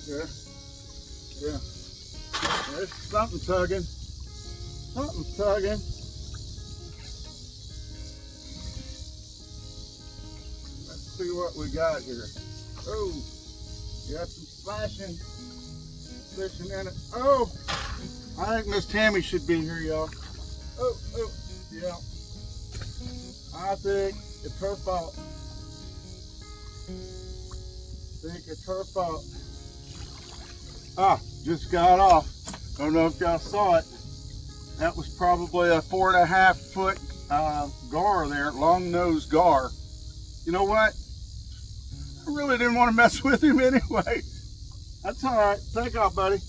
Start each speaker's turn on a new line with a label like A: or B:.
A: Yeah. Yeah. There's something tugging. Something's tugging. Let's see what we got here. Oh, you got some splashing fishing in it. Oh, I think Miss Tammy should be here, y'all. Oh, yeah. I think it's her fault. I think it's her fault. Ah, just got off. Don't know if y'all saw it. That was probably a 4.5 foot gar there, long nosed gar. You know what? I really didn't want to mess with him anyway. That's all right. Take off, buddy.